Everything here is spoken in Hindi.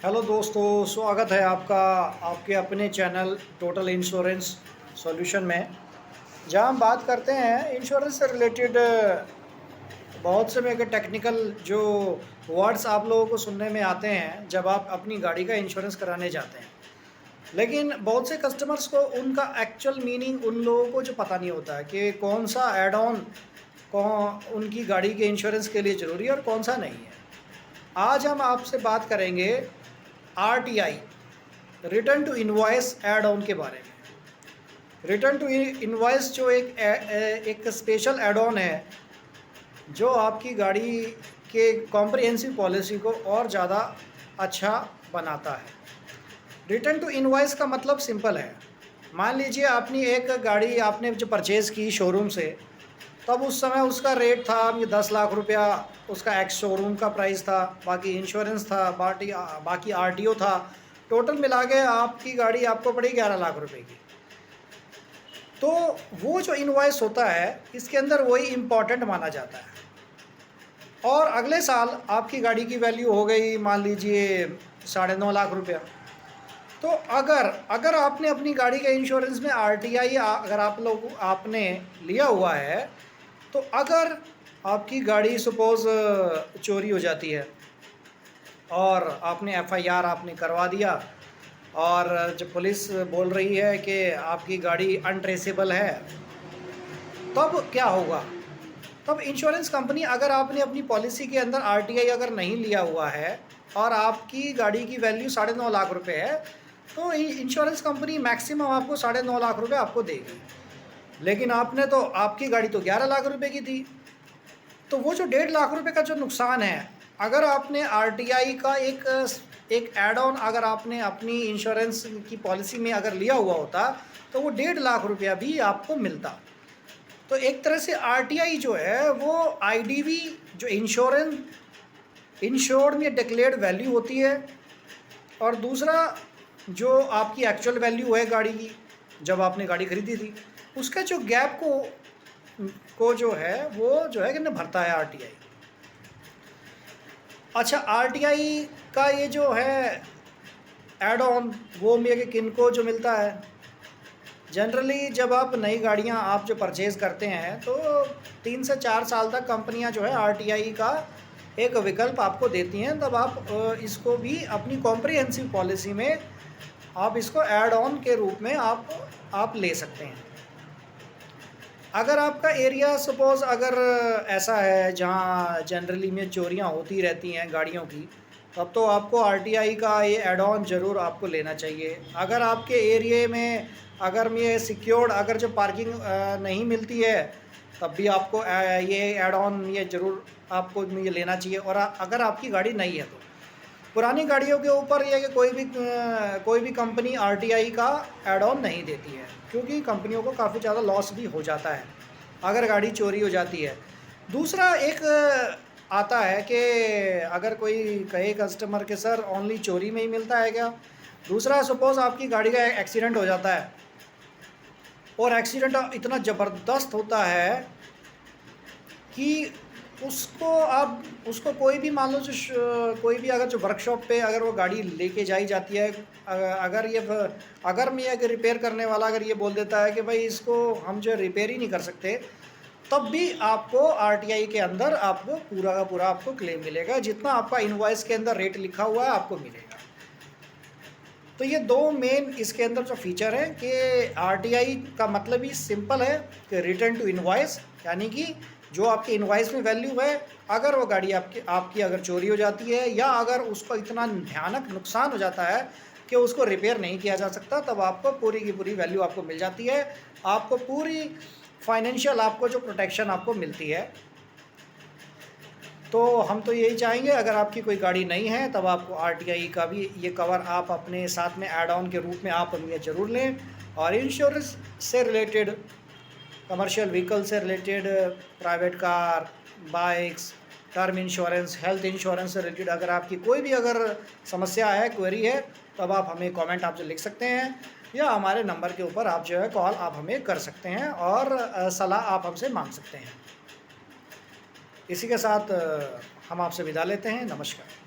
हेलो दोस्तों, स्वागत है आपका आपके अपने चैनल टोटल इंश्योरेंस सॉल्यूशन में, जहां हम बात करते हैं इंश्योरेंस से रिलेटेड बहुत से मेरे टेक्निकल जो वर्ड्स आप लोगों को सुनने में आते हैं जब आप अपनी गाड़ी का इंश्योरेंस कराने जाते हैं। लेकिन बहुत से कस्टमर्स को उनका एक्चुअल मीनिंग उन लोगों को जो पता नहीं होता है कि कौन सा एड ऑन कौन उनकी गाड़ी के इंश्योरेंस के लिए ज़रूरी है और कौन सा नहीं है। आज हम आपसे बात करेंगे RTI, return to invoice add on के बारे में। रिटर्न टू इनवॉइस जो एक स्पेशल ऐड ऑन है जो आपकी गाड़ी के कॉम्प्रिहेंसिव पॉलिसी को और ज़्यादा अच्छा बनाता है। रिटर्न टू इनवॉइस का मतलब सिंपल है। मान लीजिए आपने एक गाड़ी आपने जो परचेज़ की शोरूम से, तब उस समय उसका रेट था ये 10 लाख रुपया, उसका एक्स शोरूम का प्राइस था, बाकी इंश्योरेंस था, बाकी RTO था। टोटल मिला के आपकी गाड़ी आपको पड़ी 11 लाख रुपए की। तो वो जो इनवॉइस होता है इसके अंदर वही इम्पॉर्टेंट माना जाता है। और अगले साल आपकी गाड़ी की वैल्यू हो गई मान लीजिए 9.5 लाख रुपया। तो अगर आपने अपनी गाड़ी के इंश्योरेंस में RTI अगर आपने लिया हुआ है, तो अगर आपकी गाड़ी सपोज़ चोरी हो जाती है और आपने FIR आपने करवा दिया और जब पुलिस बोल रही है कि आपकी गाड़ी अनट्रेसेबल है, तब क्या होगा? तब इंश्योरेंस कंपनी, अगर आपने अपनी पॉलिसी के अंदर RTI अगर नहीं लिया हुआ है और आपकी गाड़ी की वैल्यू 9.5 लाख रुपए है, तो इंश्योरेंस कंपनी मैक्सिमम आपको 9.5 लाख रुपए आपको देगी। लेकिन आपकी गाड़ी तो 11 लाख रुपए की थी, तो वो जो 1.5 लाख रुपए का जो नुकसान है, अगर आपने RTI का एक ऐड ऑन अगर आपने अपनी इंश्योरेंस की पॉलिसी में अगर लिया हुआ होता, तो वो 1.5 लाख रुपया भी आपको मिलता। तो एक तरह से RTI जो है वो IDV जो इंश्योर्ड में डिक्लेयर्ड वैल्यू होती है, और दूसरा जो आपकी एक्चुअल वैल्यू है गाड़ी की जब आपने गाड़ी खरीदी थी, उसका जो गैप को जो है वो जो है कि ना भरता है RTI। अच्छा, RTI का ये जो है एड ऑन वो मेरे किन को जो मिलता है, जनरली जब आप नई गाड़ियां आप जो परचेज़ करते हैं तो 3 से 4 साल तक कंपनियां जो है RTI का एक विकल्प आपको देती हैं। तब आप इसको भी अपनी कॉम्प्रिहेंसिव पॉलिसी में आप इसको ऐड ऑन के रूप में आप ले सकते हैं। अगर आपका एरिया सपोज़ अगर ऐसा है जहाँ जनरली में चोरियाँ होती रहती हैं गाड़ियों की, तब तो आपको RTI का ये ऐड ऑन ज़रूर आपको लेना चाहिए। अगर आपके एरिए में अगर ये सिक्योर्ड अगर जो पार्किंग नहीं मिलती है, तब भी आपको ये ऐड ऑन ये ज़रूर आपको ये लेना चाहिए। और अगर आपकी गाड़ी नहीं है तो पुरानी गाड़ियों के ऊपर ये कि कोई भी कंपनी RTI का ऐड ऑन नहीं देती है, क्योंकि कंपनियों को काफ़ी ज़्यादा लॉस भी हो जाता है अगर गाड़ी चोरी हो जाती है। दूसरा एक आता है कि अगर कोई कहे कस्टमर के सर ओनली चोरी में ही मिलता है क्या? दूसरा, सपोज़ आपकी गाड़ी का एक्सीडेंट हो जाता है और एक्सीडेंट इतना ज़बरदस्त होता है कि उसको कोई भी मान लो कोई भी अगर जो वर्कशॉप पे अगर वो गाड़ी लेके जाई जाती है, अगर मैं अगर रिपेयर करने वाला अगर ये बोल देता है कि भाई इसको हम जो रिपेयर ही नहीं कर सकते, तब भी आपको RTI के अंदर आपको पूरा का पूरा आपको क्लेम मिलेगा, जितना आपका इनवॉइस के अंदर रेट लिखा हुआ है आपको मिलेगा। तो ये दो मेन इसके अंदर जो फीचर हैं कि RTI का मतलब ही सिंपल है कि रिटर्न टू इनवॉइस, यानी कि जो आपके इनवॉइस में वैल्यू है, अगर वो गाड़ी आपकी अगर चोरी हो जाती है या अगर उसको इतना भयानक नुकसान हो जाता है कि उसको रिपेयर नहीं किया जा सकता, तब आपको पूरी की पूरी वैल्यू आपको मिल जाती है। आपको पूरी फाइनेंशियल आपको जो प्रोटेक्शन आपको मिलती है। तो हम तो यही चाहेंगे, अगर आपकी कोई गाड़ी नहीं है तब आपको RTI का भी ये कवर आप अपने साथ में ऐड ऑन के रूप में आप ये ज़रूर लें। और इंश्योरेंस से रिलेटेड, कमर्शियल व्हीकल से related, private car, bikes, term insurance, health insurance से रिलेटेड अगर आपकी कोई भी अगर समस्या है, क्वेरी है, तब आप हमें कमेंट आप जो लिख सकते हैं या हमारे नंबर के ऊपर आप जो है कॉल आप हमें कर सकते हैं और सलाह आप हमसे मांग सकते हैं। इसी के साथ हम आपसे विदा लेते हैं। नमस्कार।